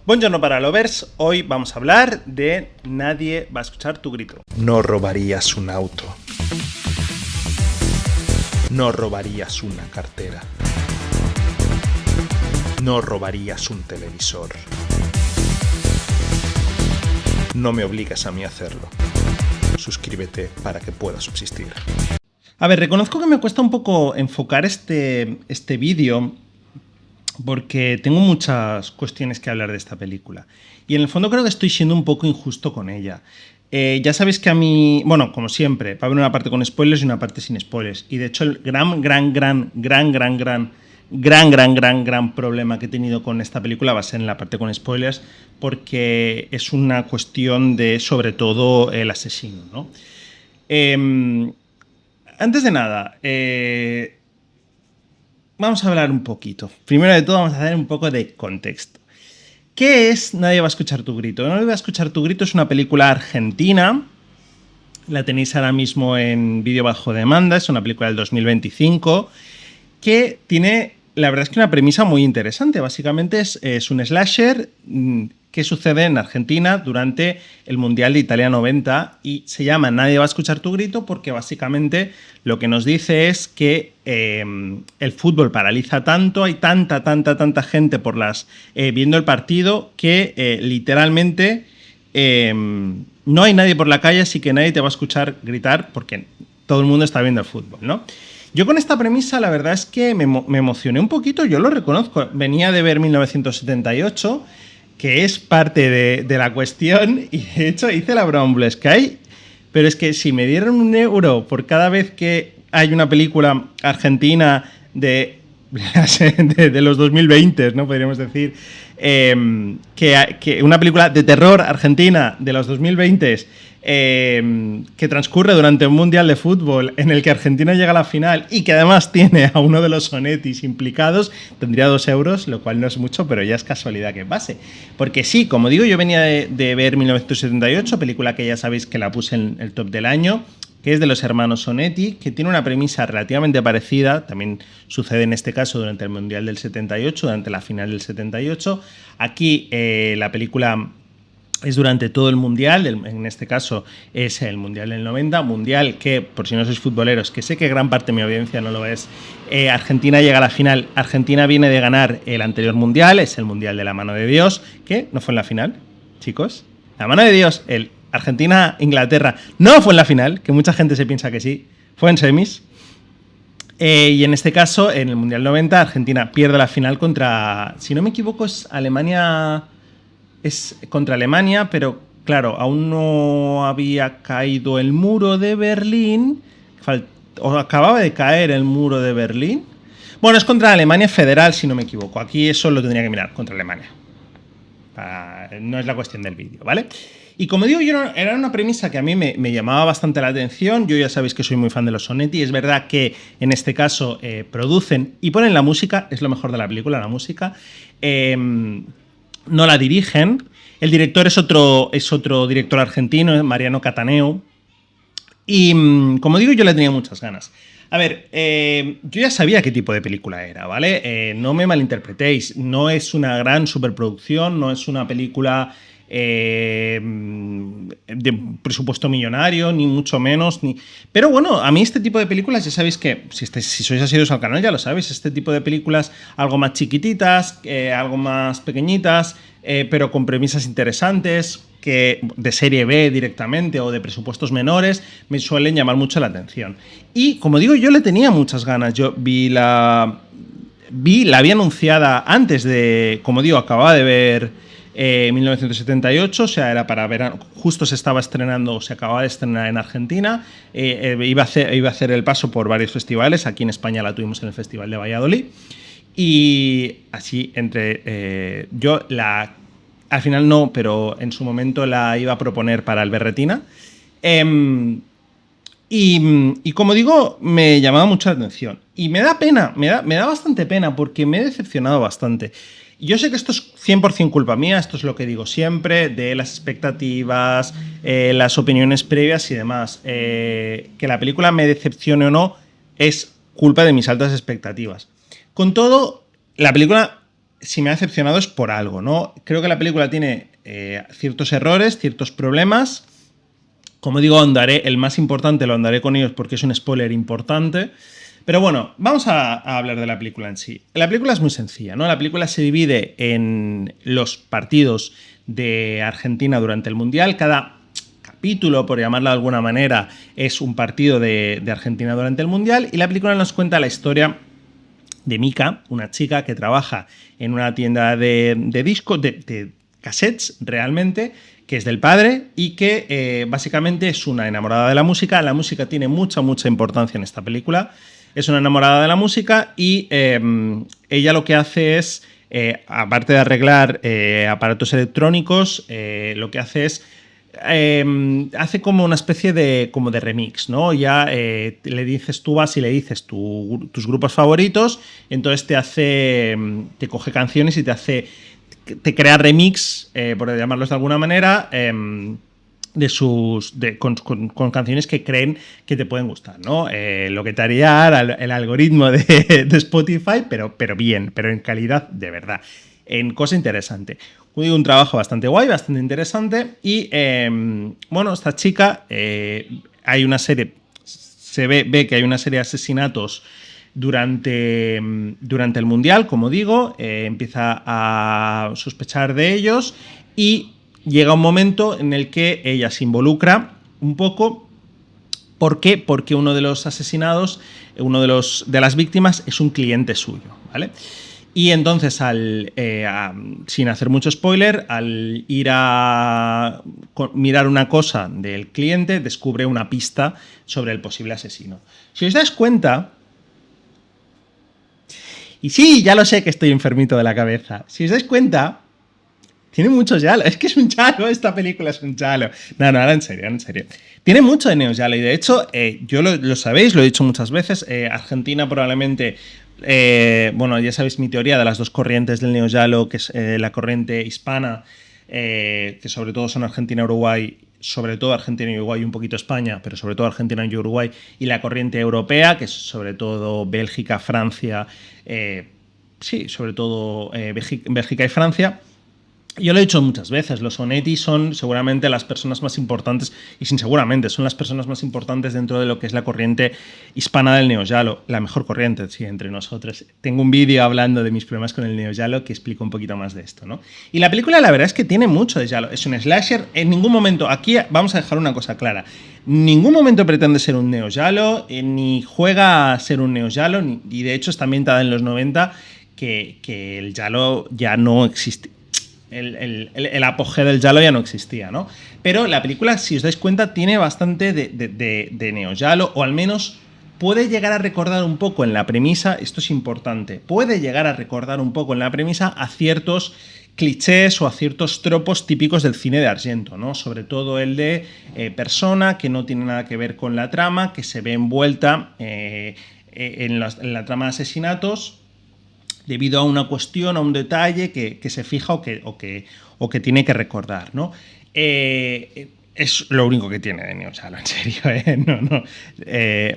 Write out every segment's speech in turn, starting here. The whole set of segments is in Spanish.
Buongiorno para lovers, hoy vamos a hablar de Nadie va a escuchar tu grito. No robarías un auto. No robarías una cartera. No robarías un televisor. No me obligues a mí a hacerlo. Suscríbete para que puedas subsistir. A ver, reconozco que me cuesta un poco enfocar este vídeo porque tengo muchas cuestiones que hablar de esta película. Y en el fondo creo que estoy siendo un poco injusto con ella. Ya sabéis que a mí, bueno, como siempre, va a haber una parte con spoilers y una parte sin spoilers. Y de hecho el gran problema que he tenido con esta película va a ser en la parte con spoilers, porque es una cuestión de, sobre todo, el asesino, ¿no? Antes de nada, vamos a hablar un poquito. Primero de todo vamos a hacer un poco de contexto. ¿Qué es Nadie va a escuchar tu grito? Nadie va a escuchar tu grito es una película argentina. La tenéis ahora mismo en vídeo bajo demanda. Es una película del 2025 que tiene, la verdad es que una premisa muy interesante. Básicamente es un slasher que sucede en Argentina durante el Mundial de Italia 90 y se llama Nadie va a escuchar tu grito porque básicamente lo que nos dice es que el fútbol paraliza tanto, hay tanta gente por viendo el partido que literalmente no hay nadie por la calle, así que nadie te va a escuchar gritar porque todo el mundo está viendo el fútbol, ¿no? Yo con esta premisa la verdad es que me emocioné un poquito, yo lo reconozco. Venía de ver 1978, que es parte de la cuestión, y de hecho hice la broma en Blue Sky, pero es que si me dieran €1 por cada vez que hay una película argentina de los 2020, ¿no? Podríamos decir, que una película de terror argentina de los 2020 que transcurre durante un mundial de fútbol en el que Argentina llega a la final y que además tiene a uno de los Sonettis implicados, tendría €2, lo cual no es mucho, pero ya es casualidad que pase. Porque sí, como digo, yo venía de ver 1978, película que ya sabéis que la puse en el top del año, que es de los hermanos Sonetti, que tiene una premisa relativamente parecida, también sucede en este caso durante el Mundial del 78, durante la final del 78. Aquí la película es durante todo el Mundial, en este caso es el Mundial del 90, Mundial que, por si no sois futboleros, que sé que gran parte de mi audiencia no lo es, Argentina llega a la final. Argentina viene de ganar el anterior Mundial, es el Mundial de la mano de Dios, que no fue en la final, chicos. La mano de Dios, el Argentina-Inglaterra no fue en la final, que mucha gente se piensa que sí, fue en semis. Y en este caso, en el Mundial 90, Argentina pierde la final contra, si no me equivoco, es contra Alemania, pero claro, aún no había caído el muro de Berlín, o acababa de caer el muro de Berlín. Bueno, es contra Alemania Federal, si no me equivoco. Aquí eso lo tendría que mirar, contra Alemania. No es la cuestión del vídeo, ¿vale? Y como digo, era una premisa que a mí me llamaba bastante la atención. Yo ya sabéis que soy muy fan de los Sonetti. Es verdad que en este caso producen y ponen la música. Es lo mejor de la película, la música. No la dirigen. El director es otro director argentino, Mariano Cataneo. Y como digo, yo le tenía muchas ganas. A ver, yo ya sabía qué tipo de película era, ¿vale? No me malinterpretéis. No es una gran superproducción, no es una película de presupuesto millonario, ni mucho menos. Pero bueno, a mí este tipo de películas, ya sabéis que, si sois asiduos al canal, ya lo sabéis, este tipo de películas algo más chiquititas, algo más pequeñitas, pero con premisas interesantes, que de serie B directamente o de presupuestos menores, me suelen llamar mucho la atención. Y como digo, yo le tenía muchas ganas. Yo la había anunciada antes de, como digo, acababa de ver 1978, o sea, era para verano, justo se estaba estrenando, se acababa de estrenar en Argentina, iba a hacer el paso por varios festivales. Aquí en España la tuvimos en el Festival de Valladolid, y así al final no, pero en su momento la iba a proponer para el Berretina. Y como digo, me llamaba mucho la atención. Y me da pena, me da bastante pena, porque me he decepcionado bastante. Yo sé que esto es 100% culpa mía, esto es lo que digo siempre, de las expectativas, las opiniones previas y demás. Que la película me decepcione o no es culpa de mis altas expectativas. Con todo, la película si me ha decepcionado es por algo, ¿no? Creo que la película tiene ciertos errores, ciertos problemas. Como digo, el más importante lo andaré con ellos porque es un spoiler importante. Pero bueno, vamos a hablar de la película en sí. La película es muy sencilla, ¿no? La película se divide en los partidos de Argentina durante el Mundial. Cada capítulo, por llamarlo de alguna manera, es un partido de Argentina durante el Mundial. Y la película nos cuenta la historia de Mika, una chica que trabaja en una tienda de discos, de cassettes realmente, que es del padre y que básicamente es una enamorada de la música. La música tiene mucha importancia en esta película. Es una enamorada de la música y ella lo que hace es, aparte de arreglar aparatos electrónicos, lo que hace es hace como una especie de remix, ¿no? Ya le dices, tú vas y le dices tus grupos favoritos, entonces te coge canciones y te crea remix, por llamarlos de alguna manera, con canciones que creen que te pueden gustar, ¿no? Lo que te haría el algoritmo de Spotify, pero bien, pero en calidad de verdad. En cosa interesante. Un trabajo bastante guay, bastante interesante. Y bueno, esta chica, hay una serie, ve que hay una serie de asesinatos durante el Mundial, como digo, empieza a sospechar de ellos y llega un momento en el que ella se involucra un poco. ¿Por qué? Porque uno de los asesinados, de las víctimas, es un cliente suyo, ¿vale? Y entonces, sin hacer mucho spoiler, al ir a mirar una cosa del cliente, descubre una pista sobre el posible asesino. Si os dais cuenta, y sí, ya lo sé que estoy enfermito de la cabeza, si os dais cuenta, tiene mucho giallo. Es que es un giallo, esta película es un giallo. No, ahora en serio. Tiene mucho de neo-giallo y de hecho, yo lo sabéis, lo he dicho muchas veces, Argentina probablemente... bueno, ya sabéis mi teoría de las dos corrientes del neo-giallo, que es la corriente hispana, que sobre todo son Argentina y Uruguay, sobre todo Argentina y Uruguay y un poquito España, pero sobre todo Argentina y Uruguay, y la corriente europea, que es sobre todo Bélgica, Francia, sí, sobre todo Bélgica y Francia. Yo lo he dicho muchas veces, los Onetti son seguramente las personas más importantes, y sin seguramente, son las personas más importantes dentro de lo que es la corriente hispana del neo-giallo, la mejor corriente, sí, entre nosotros. Tengo un vídeo hablando de mis problemas con el neo-giallo que explico un poquito más de esto, ¿no? Y la película la verdad es que tiene mucho de giallo, es un slasher, en ningún momento, aquí vamos a dejar una cosa clara, en ningún momento pretende ser un neo-giallo, ni juega a ser un neo-giallo, y de hecho está ambientada en los 90, que el giallo ya no existe. El apogeo del giallo ya no existía, ¿no? Pero la película, si os dais cuenta, tiene bastante de neo-giallo, o al menos puede llegar a recordar un poco en la premisa, esto es importante, puede llegar a recordar un poco en la premisa a ciertos clichés o a ciertos tropos típicos del cine de Argento, ¿no? Sobre todo el de persona que no tiene nada que ver con la trama, que se ve envuelta en la trama de asesinatos, debido a una cuestión, a un detalle que se fija o que tiene que recordar, ¿no? Es lo único que tiene de neo-giallo, en serio, No.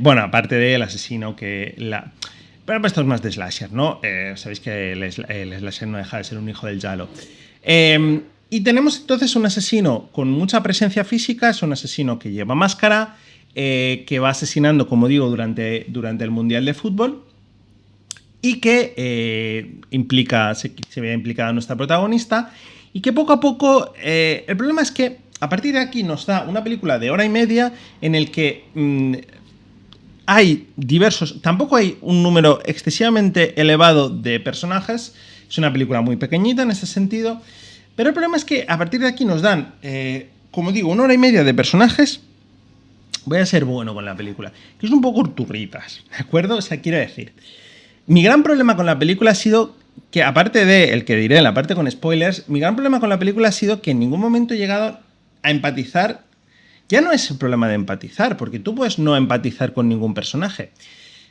Bueno, aparte del asesino pero esto es más de slasher, ¿no? Sabéis que el slasher no deja de ser un hijo del giallo. Y tenemos entonces un asesino con mucha presencia física, es un asesino que lleva máscara, que va asesinando, como digo, durante el Mundial de Fútbol, y que se ve implicada nuestra protagonista, y que poco a poco, el problema es que a partir de aquí nos da una película de hora y media en el que hay tampoco hay un número excesivamente elevado de personajes, es una película muy pequeñita en ese sentido, pero el problema es que a partir de aquí nos dan, como digo, una hora y media de personajes. Voy a ser bueno con la película, que es un poco turritas, ¿de acuerdo? O sea, quiero decir, mi gran problema con la película ha sido que, aparte de el que diré en la parte con spoilers, mi gran problema con la película ha sido que en ningún momento he llegado a empatizar. Ya no es el problema de empatizar, porque tú puedes no empatizar con ningún personaje.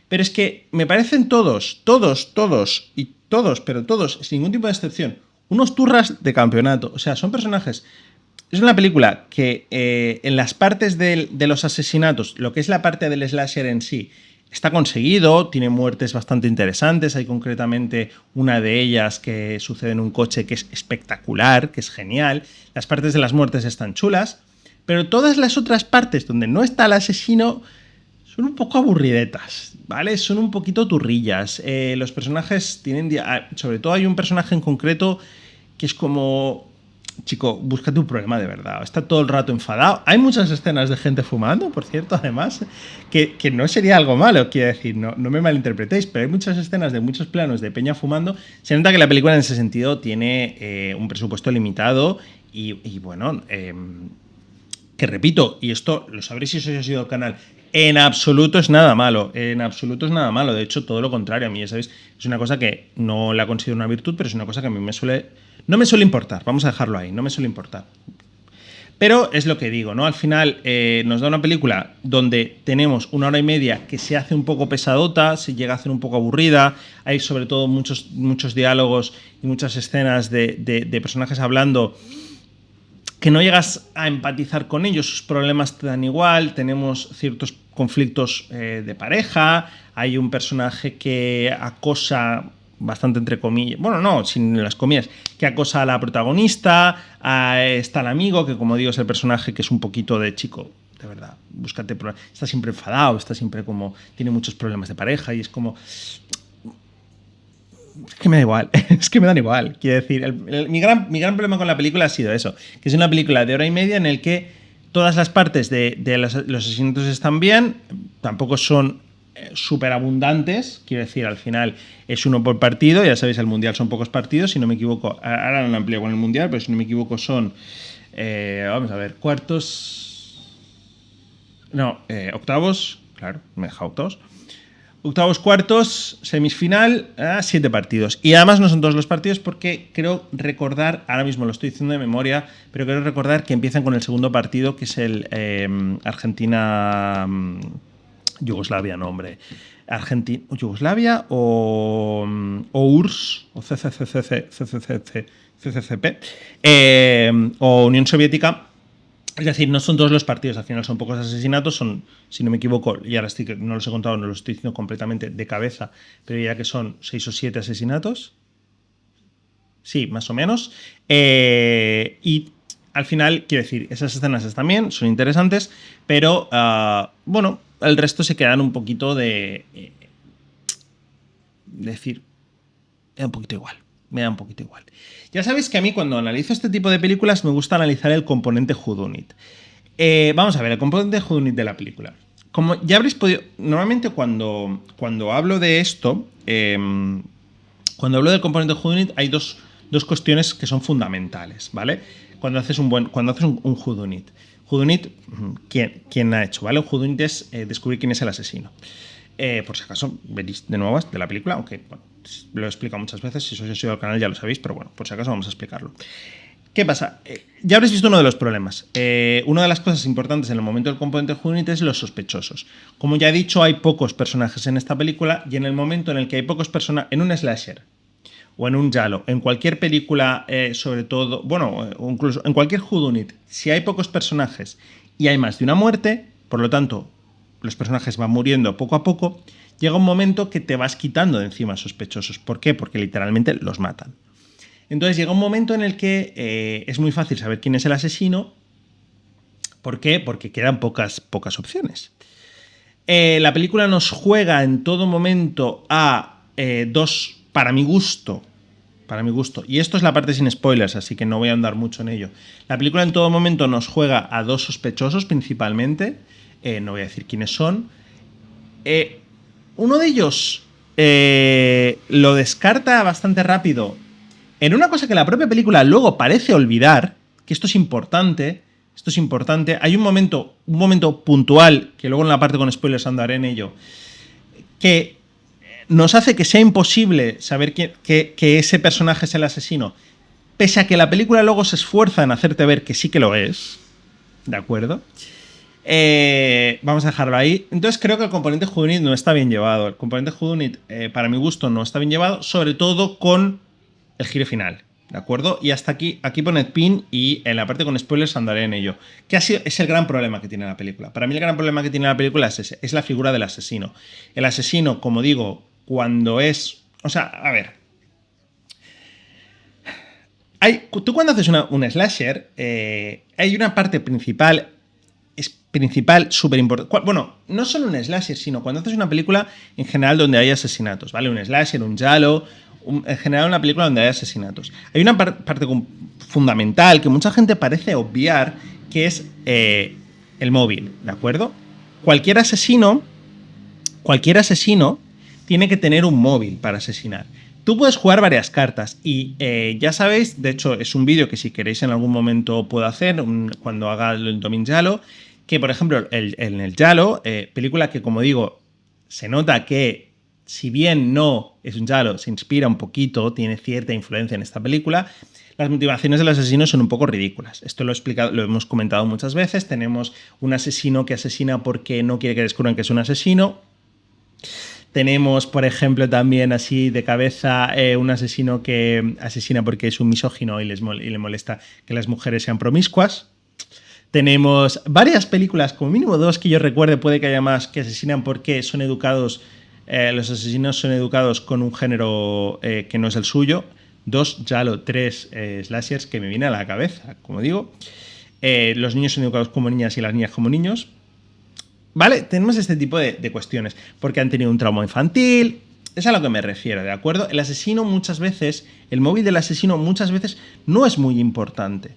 Pero es que me parecen todos, sin ningún tipo de excepción, unos turras de campeonato. O sea, son personajes. Es una película que en las partes de los asesinatos, lo que es la parte del slasher en sí, Está conseguido, tiene muertes bastante interesantes. Hay concretamente una de ellas que sucede en un coche que es espectacular, que es genial. Las partes de las muertes están chulas, pero todas las otras partes donde no está el asesino son un poco aburridetas, ¿vale? Son un poquito turrillas. Los personajes tienen... Sobre todo hay un personaje en concreto que es como... Chico, búscate un problema de verdad. Está todo el rato enfadado. Hay muchas escenas de gente fumando, por cierto, además, que no sería algo malo, quiero decir, no me malinterpretéis, pero hay muchas escenas de muchos planos de peña fumando. Se nota que la película en ese sentido tiene un presupuesto limitado y bueno, que repito, y esto lo sabréis si os ha sido al canal, en absoluto es nada malo. En absoluto es nada malo. De hecho, todo lo contrario. A mí, ya sabéis, es una cosa que no la considero una virtud, pero es una cosa que a mí no me suele importar. Vamos a dejarlo ahí. No me suele importar. Pero es lo que digo, ¿no? Al final nos da una película donde tenemos 1 hora y media que se hace un poco pesadota, se llega a hacer un poco aburrida. Hay sobre todo muchos diálogos y muchas escenas de personajes hablando que no llegas a empatizar con ellos, sus problemas te dan igual, tenemos ciertos conflictos de pareja, hay un personaje que acosa, bastante entre comillas, bueno, no, sin las comillas, que acosa a la protagonista, está el amigo, que como digo es el personaje que es un poquito de chico, de verdad, búscate, está siempre enfadado, está siempre como, tiene muchos problemas de pareja y es como... Es que me da igual, es que me dan igual. Quiero decir, mi gran problema con la película ha sido eso, que es una película de 1 hora y media en el que todas las partes de los asesinatos están bien, tampoco son súper abundantes, quiero decir, al final es uno por partido, ya sabéis, el Mundial son pocos partidos, si no me equivoco, ahora no lo amplío con el Mundial, pero si no me equivoco son, vamos a ver, octavos, claro, me he dejado octavos. Octavos, cuartos, semifinal, 7 partidos. Y además no son todos los partidos porque creo recordar, ahora mismo lo estoy diciendo de memoria, pero creo recordar que empiezan con el segundo partido, que es el Argentina-Yugoslavia, no, hombre. ¿Yugoslavia o URSS o CCCP o Unión Soviética? Es decir, no son todos los partidos, al final son pocos asesinatos, son, si no me equivoco, y ahora no los he contado, no los estoy diciendo completamente de cabeza, pero ya que son 6 o 7 asesinatos. Sí, más o menos. Y al final, quiero decir, esas escenas están bien, son interesantes, pero bueno, el resto se quedan un poquito decir, me da un poquito igual. Me da un poquito igual. Ya sabéis que a mí cuando analizo este tipo de películas me gusta analizar el componente whodunit. Vamos a ver, el componente whodunit de la película. Como ya habréis podido... Normalmente cuando hablo de esto, cuando hablo del componente whodunit hay dos cuestiones que son fundamentales, ¿vale? Cuando haces un whodunit. Whodunit, ¿quién ha hecho? ¿Vale? Un whodunit es descubrir quién es el asesino. Por si acaso veréis de nuevo de la película, aunque bueno, lo he explicado muchas veces, si os sido al canal ya lo sabéis, pero bueno, por si acaso vamos a explicarlo. ¿Qué pasa? Ya habréis visto uno de los problemas. Una de las cosas importantes en el momento del componente whodunit es los sospechosos. Como ya he dicho, hay pocos personajes en esta película y en el momento en el que hay pocos personajes, en un slasher o en un giallo, en cualquier película, sobre todo, bueno, incluso en cualquier whodunit, si hay pocos personajes y hay más de una muerte, por lo tanto, los personajes van muriendo poco a poco, llega un momento que te vas quitando de encima sospechosos. ¿Por qué? Porque literalmente los matan. Entonces llega un momento en el que es muy fácil saber quién es el asesino. ¿Por qué? Porque quedan pocas opciones. La película nos juega en todo momento a dos, para mi gusto, y esto es la parte sin spoilers, así que no voy a andar mucho en ello. La película en todo momento nos juega a 2 sospechosos principalmente. No voy a decir quiénes son. Uno de ellos lo descarta bastante rápido en una cosa que la propia película luego parece olvidar, que esto es importante. Hay un momento puntual, que luego en la parte con spoilers andaré en ello, que nos hace que sea imposible saber que ese personaje es el asesino, pese a que la película luego se esfuerza en hacerte ver que sí que lo es. ¿De acuerdo? Vamos a dejarlo ahí. Entonces creo que el componente whodunit no está bien llevado. El componente whodunit, para mi gusto, no está bien llevado, sobre todo con el giro final. ¿de acuerdo? Y hasta aquí poned pin y en la parte con spoilers andaré en ello. Que es el gran problema que tiene la película. Para mí el gran problema que tiene la película es ese, es la figura del asesino. El asesino, como digo, cuando es... O sea, a ver. Tú cuando haces un slasher, hay una parte principal, súper importante. Bueno, no solo un slasher, sino cuando haces una película en general donde hay asesinatos, ¿vale? Un slasher, un giallo, en general una película donde hay asesinatos. Hay una parte fundamental que mucha gente parece obviar, que es el móvil, ¿de acuerdo? Cualquier asesino tiene que tener un móvil para asesinar. Tú puedes jugar varias cartas y ya sabéis, de hecho es un vídeo que si queréis en algún momento puedo hacer cuando haga el Domin Giallo, que por ejemplo en el Giallo, película que como digo, se nota que si bien no es un Giallo, se inspira un poquito, tiene cierta influencia en esta película, las motivaciones del asesino son un poco ridículas. Esto lo hemos comentado muchas veces. Tenemos un asesino que asesina porque no quiere que descubran que es un asesino. Tenemos, por ejemplo, también así de cabeza un asesino que asesina porque es un misógino y le molesta que las mujeres sean promiscuas. Tenemos varias películas, como mínimo 2 que yo recuerde, puede que haya más, que asesinan porque son educados, los asesinos son educados con un género que no es el suyo. 2 giallo, 3 slashers que me viene a la cabeza, como digo. Los niños son educados como niñas y las niñas como niños. ¿Vale? Tenemos este tipo de cuestiones, porque han tenido un trauma infantil, es a lo que me refiero, ¿de acuerdo? El asesino muchas veces, el móvil del asesino muchas veces no es muy importante.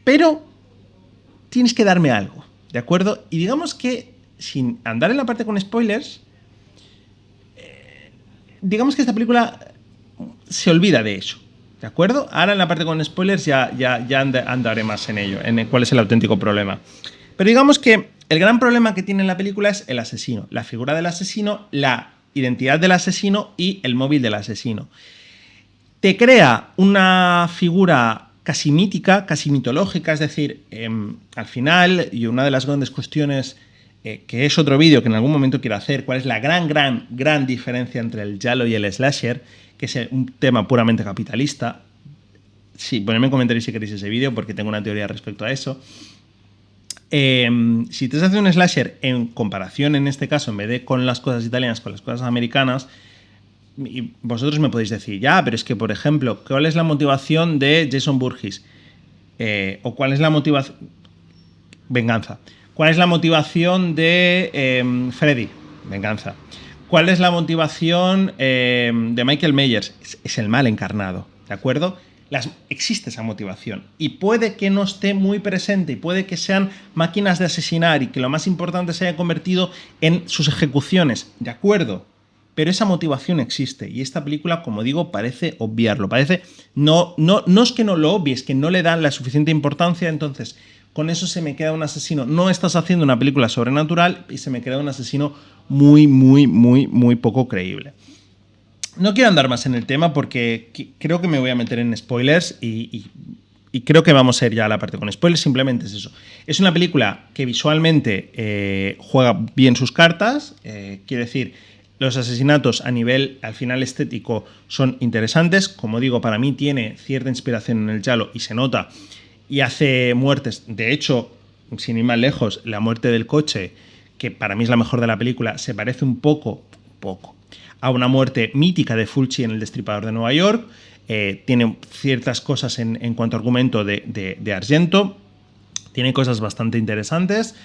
Pero tienes que darme algo, ¿de acuerdo? Y digamos que, sin andar en la parte con spoilers, digamos que esta película se olvida de eso. ¿De acuerdo? Ahora en la parte con spoilers ya andaré más en ello, en cuál es el auténtico problema. Pero digamos que el gran problema que tiene la película es el asesino, la figura del asesino, la identidad del asesino y el móvil del asesino. Te crea una figura casi mítica, casi mitológica, es decir, al final, y una de las grandes cuestiones, que es otro vídeo que en algún momento quiero hacer, cuál es la gran diferencia entre el giallo y el slasher, que es un tema puramente capitalista. Sí, ponedme en comentarios si queréis ese vídeo, porque tengo una teoría respecto a eso. Si te haces un slasher en comparación, en este caso, en vez de con las cosas italianas, con las cosas americanas, y vosotros me podéis decir, ya, pero es que, por ejemplo, ¿cuál es la motivación de Jason Voorhees? ¿O cuál es la motivación? Venganza. ¿Cuál es la motivación de Freddy? Venganza. ¿Cuál es la motivación de Michael Myers? Es el mal encarnado, ¿de acuerdo? Existe esa motivación y puede que no esté muy presente y puede que sean máquinas de asesinar y que lo más importante se haya convertido en sus ejecuciones, ¿de acuerdo? Pero esa motivación existe y esta película, como digo, parece obviarlo, parece no es que no lo obvie, es que no le dan la suficiente importancia, entonces con eso se me queda un asesino. No estás haciendo una película sobrenatural y se me queda un asesino muy poco creíble. No quiero andar más en el tema porque creo que me voy a meter en spoilers y creo que vamos a ir ya a la parte con spoilers. Simplemente es eso. Es una película que visualmente juega bien sus cartas. Quiero decir, los asesinatos a nivel, al final, estético son interesantes. Como digo, para mí tiene cierta inspiración en el giallo y se nota. Y hace muertes. De hecho, sin ir más lejos, la muerte del coche, que para mí es la mejor de la película, se parece un poco a una muerte mítica de Fulci en El Destripador de Nueva York. Tiene ciertas cosas en cuanto a argumento de Argento. Tiene cosas bastante interesantes.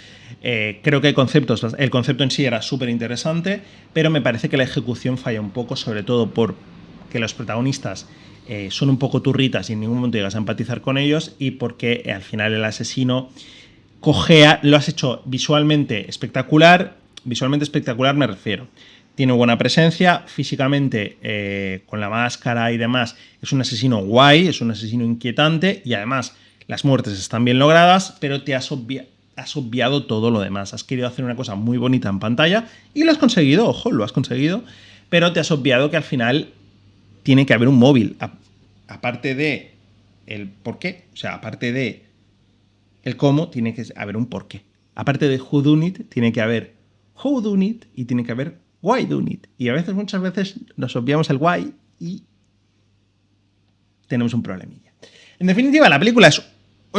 Creo que el concepto en sí era súper interesante, pero me parece que la ejecución falla un poco, sobre todo porque los protagonistas son un poco turritas y en ningún momento llegas a empatizar con ellos, y porque al final el asesino cojea. Lo has hecho visualmente espectacular me refiero. Tiene buena presencia, físicamente con la máscara y demás, es un asesino guay, es un asesino inquietante y además las muertes están bien logradas, pero te has obviado todo lo demás. Has querido hacer una cosa muy bonita en pantalla y lo has conseguido, ojo, lo has conseguido, pero te has obviado que al final tiene que haber un móvil, aparte de el por qué, o sea, aparte de el cómo, tiene que haber un por qué. Aparte de who done it, tiene que haber who done it y tiene que haber why done it. Y muchas veces nos obviamos el why y tenemos un problemilla. En definitiva, ¿la película es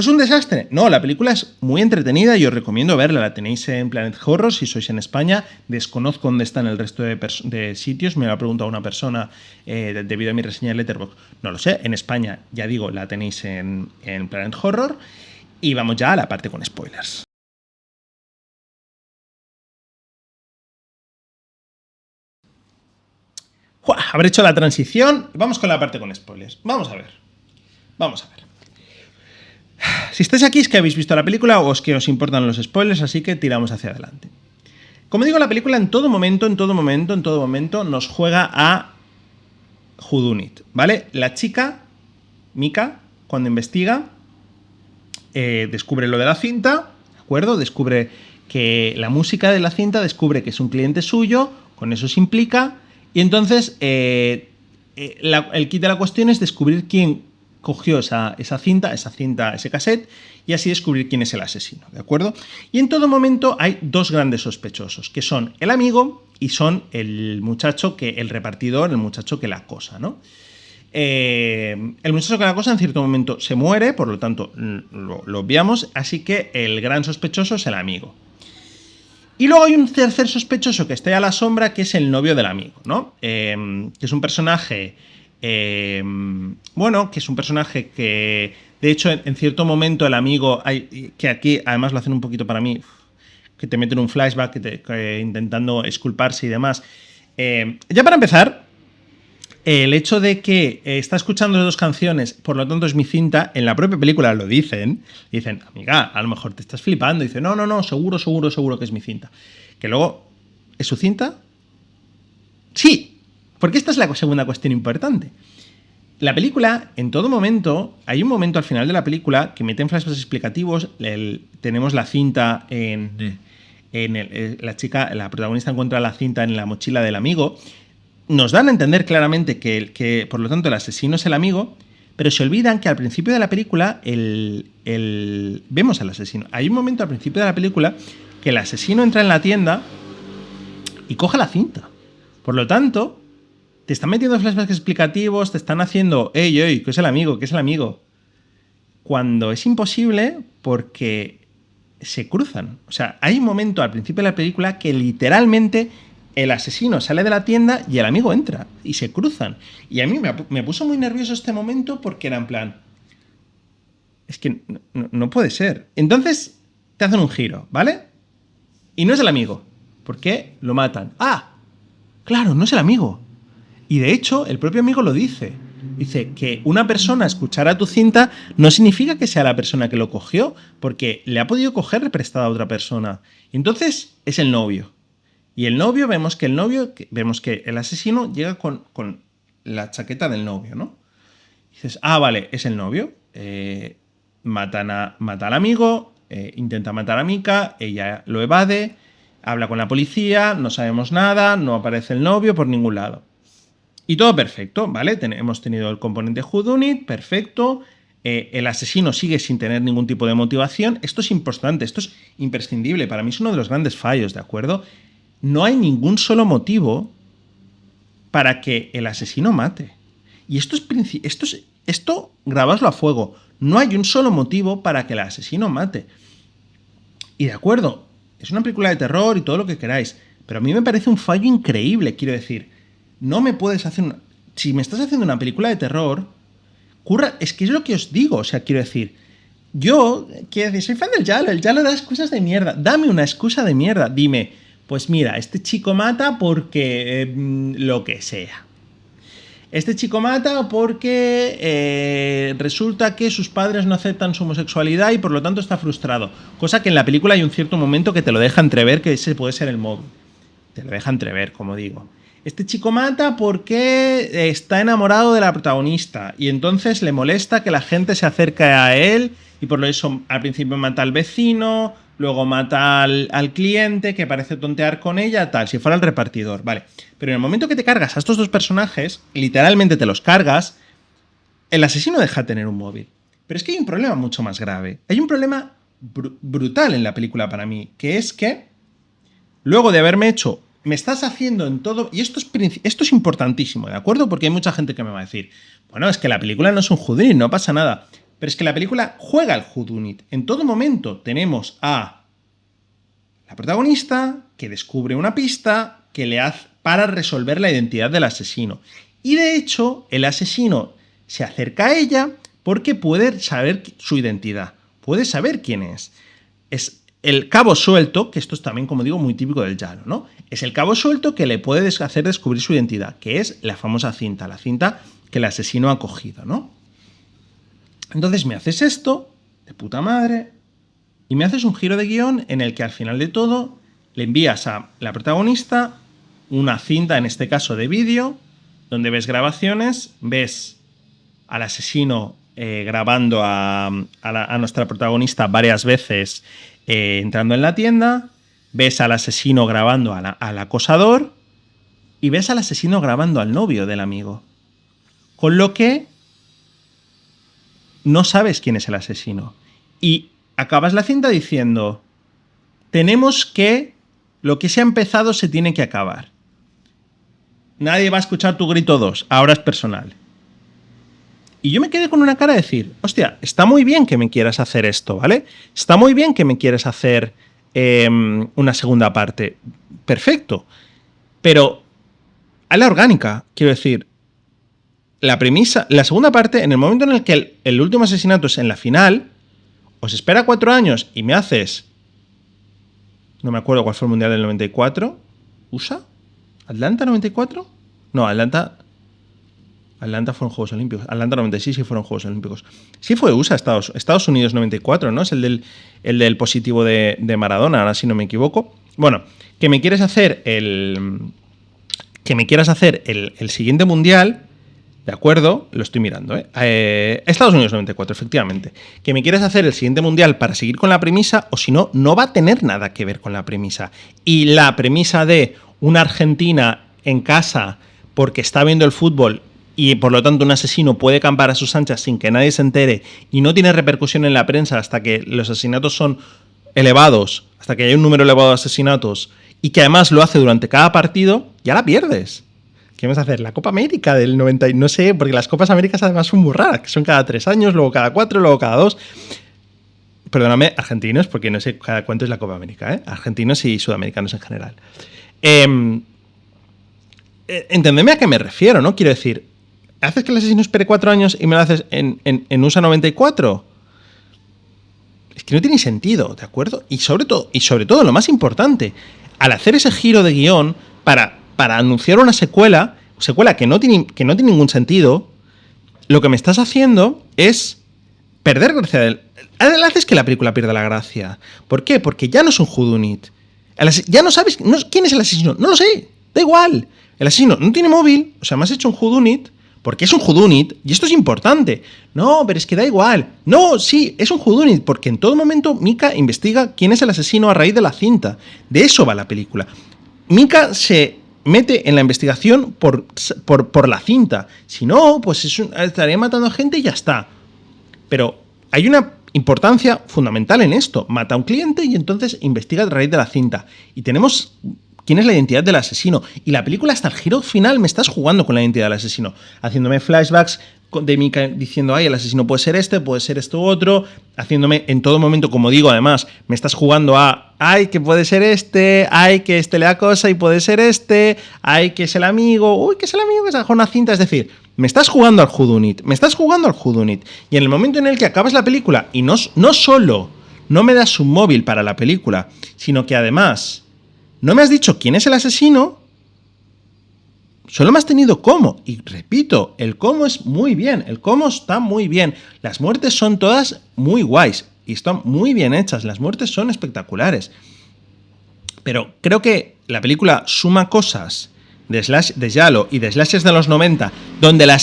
un desastre? No, la película es muy entretenida y os recomiendo verla. La tenéis en Planet Horror si sois en España. Desconozco dónde está en el resto de sitios. Me lo ha preguntado una persona debido a mi reseña de Letterboxd. No lo sé. En España, ya digo, la tenéis en Planet Horror. Y vamos ya a la parte con spoilers. Habré hecho la transición. Vamos con la parte con spoilers. Vamos a ver. Si estáis aquí es que habéis visto la película o es que os importan los spoilers, así que tiramos hacia adelante. Como digo, la película en todo momento nos juega a whodunit, ¿vale? La chica, Mika, cuando investiga, descubre lo de la cinta, ¿de acuerdo? Descubre que la música de la cinta, descubre que es un cliente suyo, con eso se implica, y entonces el kit de la cuestión es descubrir quién cogió esa cinta, ese cassette, y así descubrir quién es el asesino, ¿de acuerdo? Y en todo momento hay dos grandes sospechosos, que son el amigo y son el muchacho el repartidor, el muchacho que la acosa, ¿no? El muchacho que la acosa en cierto momento se muere, por lo tanto lo obviamos, así que el gran sospechoso es el amigo. Y luego hay un tercer sospechoso que está ahí a la sombra, que es el novio del amigo, ¿no? Que es un personaje... que es un personaje que, de hecho, en cierto momento el amigo, que aquí además lo hacen un poquito para mí, que te meten un flashback intentando exculparse y demás. Ya para empezar, el hecho de que está escuchando las dos canciones, por lo tanto es mi cinta, en la propia película lo dicen, amiga, a lo mejor te estás flipando, dice, no, seguro que es mi cinta. Que luego, ¿es su cinta? Sí. Porque esta es la segunda cuestión importante. La película, en todo momento, hay un momento al final de la película que meten flashbacks explicativos. Tenemos la cinta la protagonista encuentra la cinta en la mochila del amigo. Nos dan a entender claramente que por lo tanto el asesino es el amigo, pero se olvidan que al principio de la película vemos al asesino. Hay un momento al principio de la película que el asesino entra en la tienda y coge la cinta. Por lo tanto, te están metiendo flashbacks explicativos, te están haciendo, ¿qué es el amigo? ¿Qué es el amigo? Cuando es imposible porque se cruzan. O sea, hay un momento al principio de la película que literalmente el asesino sale de la tienda y el amigo entra y se cruzan. Y a mí me puso muy nervioso este momento porque era en plan, es que no puede ser. Entonces te hacen un giro, ¿vale? Y no es el amigo. ¿Por qué? Lo matan. ¡Ah! Claro, no es el amigo. Y de hecho, el propio amigo lo dice. Dice que una persona escuchara tu cinta no significa que sea la persona que lo cogió, porque le ha podido coger prestado a otra persona. Y entonces es el novio. Y vemos que el asesino llega con la chaqueta del novio, ¿no? Y dices, vale, es el novio. Mata al amigo, intenta matar a Mika, ella lo evade, habla con la policía, no sabemos nada, no aparece el novio por ningún lado. Y todo perfecto, ¿vale? Hemos tenido el componente whodunit, perfecto. El asesino sigue sin tener ningún tipo de motivación. Esto es importante, esto es imprescindible. Para mí es uno de los grandes fallos, ¿de acuerdo? No hay ningún solo motivo para que el asesino mate. Y esto grabadlo a fuego. No hay un solo motivo para que el asesino mate. Y de acuerdo, es una película de terror y todo lo que queráis, pero a mí me parece un fallo increíble, quiero decir. No me puedes hacer si me estás haciendo una película de terror, es que es lo que os digo, o sea, quiero decir, soy fan del Giallo, el Giallo da excusas de mierda, dame una excusa de mierda, dime, pues mira, este chico mata porque lo que sea. Este chico mata porque resulta que sus padres no aceptan su homosexualidad y por lo tanto está frustrado. Cosa que en la película hay un cierto momento que te lo deja entrever que ese puede ser el móvil. Te lo deja entrever, como digo. Este chico mata porque está enamorado de la protagonista y entonces le molesta que la gente se acerque a él y por eso al principio mata al vecino, luego mata al cliente que parece tontear con ella, tal, si fuera el repartidor, vale. Pero en el momento que te cargas a estos dos personajes, literalmente te los cargas, el asesino deja de tener un móvil. Pero es que hay un problema mucho más grave. Hay un problema brutal en la película para mí, que es que luego de haberme hecho me estás haciendo en todo... Y esto es importantísimo, ¿de acuerdo? Porque hay mucha gente que me va a decir, bueno, es que la película no es un whodunit, no pasa nada. Pero es que la película juega al whodunit. En todo momento tenemos a la protagonista que descubre una pista que le hace para resolver la identidad del asesino. Y de hecho, el asesino se acerca a ella porque puede saber su identidad, puede saber quién es. Es el cabo suelto, que esto es también, como digo, muy típico del giallo, ¿no? Es el cabo suelto que le puede hacer descubrir su identidad, que es la famosa cinta, la cinta que el asesino ha cogido, ¿no? Entonces me haces esto, de puta madre, y me haces un giro de guión en el que al final de todo le envías a la protagonista una cinta, en este caso de vídeo, donde ves grabaciones, ves al asesino grabando a nuestra protagonista varias veces entrando en la tienda, ves al asesino grabando al acosador y ves al asesino grabando al novio del amigo. Con lo que no sabes quién es el asesino. Y acabas la cinta diciendo, tenemos que, lo que se ha empezado se tiene que acabar. Nadie va a escuchar tu grito 2, ahora es personal. Y yo me quedé con una cara de decir, hostia, está muy bien que me quieras hacer esto, ¿vale? Está muy bien que me quieras hacer una segunda parte. Perfecto. Pero a la orgánica, quiero decir, la premisa, la segunda parte, en el momento en el que el último asesinato es en la final, os espera 4 años y me haces, no me acuerdo cuál fue el Mundial del 94, ¿USA? ¿Atlanta 94? No, Atlanta fueron Juegos Olímpicos. Atlanta 96 sí fueron Juegos Olímpicos. Sí fue USA, Estados Unidos 94, ¿no? Es el del positivo de Maradona, ahora si no me equivoco. Bueno, que me quieras hacer el siguiente Mundial, ¿de acuerdo? Lo estoy mirando, Estados Unidos 94, efectivamente. Que me quieres hacer el siguiente Mundial para seguir con la premisa, o si no, no va a tener nada que ver con la premisa. Y la premisa de una Argentina en casa porque está viendo el fútbol y por lo tanto un asesino puede acampar a sus anchas sin que nadie se entere y no tiene repercusión en la prensa hasta que los asesinatos son elevados, hasta que hay un número elevado de asesinatos y que además lo hace durante cada partido, ya la pierdes. ¿Qué vamos a hacer? La Copa América del 90, no sé, porque las Copas Américas además son muy raras, que son cada 3 años, luego cada 4, luego cada 2. Perdóname, argentinos, porque no sé cada cuánto es la Copa América, argentinos y sudamericanos en general. Entendedme a qué me refiero, ¿no? Quiero decir, ¿haces que el asesino espere 4 años y me lo haces en USA 94? Es que no tiene sentido, ¿de acuerdo? Y sobre todo, lo más importante, al hacer ese giro de guión para anunciar una secuela que no tiene ningún sentido, lo que me estás haciendo es perder gracia. Haces que la película pierda la gracia. ¿Por qué? Porque ya no es un whodunit. Ya no sabes quién es el asesino. No lo sé, da igual. El asesino no tiene móvil, o sea, me has hecho un whodunit, porque es un whodunit, y esto es importante. No, pero es que da igual. No, sí, es un whodunit, porque en todo momento Mika investiga quién es el asesino a raíz de la cinta. De eso va la película. Mika se mete en la investigación por la cinta. Si no, pues estaría matando a gente y ya está. Pero hay una importancia fundamental en esto. Mata a un cliente y entonces investiga a raíz de la cinta. Y tenemos quién es la identidad del asesino. Y la película, hasta el giro final, me estás jugando con la identidad del asesino. Haciéndome flashbacks de Mika diciendo, ay, el asesino puede ser esto u otro. Haciéndome, en todo momento, como digo, además, me estás jugando a, ay, que puede ser ay, que este le acosa y puede ser ay, que es el amigo, uy, que es el amigo que sacó una cinta. Es decir, me estás jugando al whodunit. Y en el momento en el que acabas la película y no solo no me das un móvil para la película, sino que además no me has dicho quién es el asesino, solo me has tenido cómo. Y repito, el cómo es muy bien, el cómo está muy bien. Las muertes son todas muy guays y están muy bien hechas, las muertes son espectaculares. Pero creo que la película suma cosas de giallo y de slashers de los 90, donde la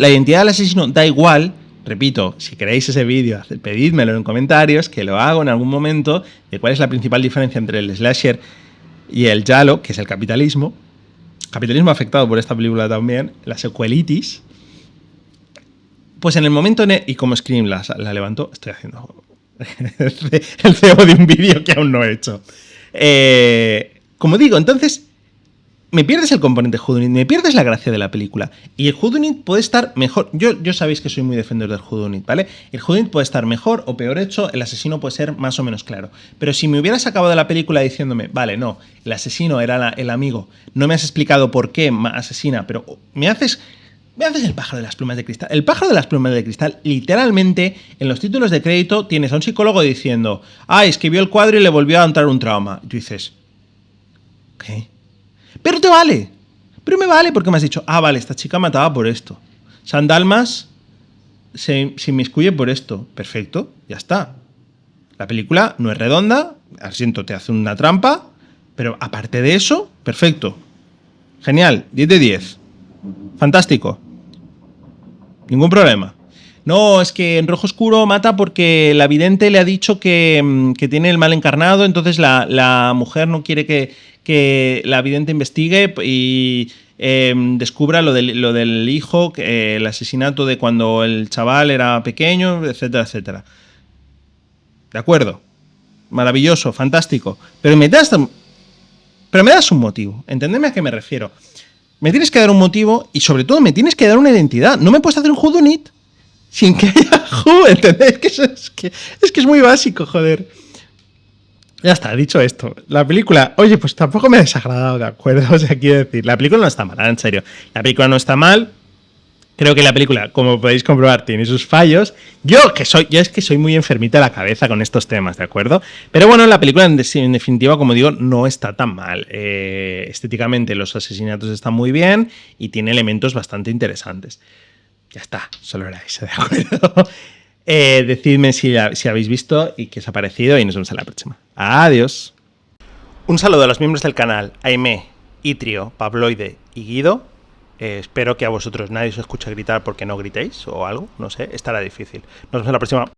identidad del asesino da igual. Repito, si queréis ese vídeo, pedídmelo en comentarios, que lo hago en algún momento, de cuál es la principal diferencia entre el slasher y el giallo, que es el capitalismo afectado por esta película también, la secuelitis. Pues en el momento y como Scream la levantó, estoy haciendo el CEO de un vídeo que aún no he hecho. Como digo, entonces, me pierdes el componente whodunit, me pierdes la gracia de la película. Y el whodunit puede estar mejor. Yo sabéis que soy muy defensor del whodunit, ¿vale? El whodunit puede estar mejor o peor hecho, el asesino puede ser más o menos claro. Pero si me hubieras acabado la película diciéndome, vale, no, el asesino era el amigo, no me has explicado por qué asesina, pero me haces el pájaro de las plumas de cristal. El pájaro de las plumas de cristal, literalmente, en los títulos de crédito tienes a un psicólogo diciendo, es que vio el cuadro y le volvió a entrar un trauma. Y tú dices, ¿qué? Pero te vale. Pero me vale porque me has dicho, vale, esta chica mataba por esto. Sandalmas se inmiscuye por esto. Perfecto, ya está. La película no es redonda, al siento, te hace una trampa, pero aparte de eso, perfecto. Genial, 10 de 10. Fantástico. Ningún problema. No, es que en Rojo Oscuro mata porque la vidente le ha dicho que tiene el mal encarnado, entonces la mujer no quiere que la vidente investigue y descubra lo del hijo, el asesinato de cuando el chaval era pequeño, etcétera, etcétera. De acuerdo. Maravilloso, fantástico. Pero me das un motivo. ¿Entendedme a qué me refiero? Me tienes que dar un motivo y sobre todo me tienes que dar una identidad. No me puedes hacer un whodunit sin que haya who, ¿entendéis? Es que es muy básico, joder. Ya está, dicho esto. La película, oye, pues tampoco me ha desagradado, ¿de acuerdo? O sea, quiero decir, la película no está mal, en serio. La película no está mal. Creo que la película, como podéis comprobar, tiene sus fallos. Yo es que soy muy enfermita de la cabeza con estos temas, ¿de acuerdo? Pero bueno, la película en definitiva, como digo, no está tan mal. Estéticamente los asesinatos están muy bien y tiene elementos bastante interesantes. Ya está, solo era eso, ¿de acuerdo? Decidme si habéis visto y qué os ha parecido y nos vemos en la próxima. Adiós. Un saludo a los miembros del canal, Aimé, Itrio, Pabloide y Guido. Espero que a vosotros nadie os escuche gritar porque no gritéis o algo, no sé, estará difícil. Nos vemos en la próxima.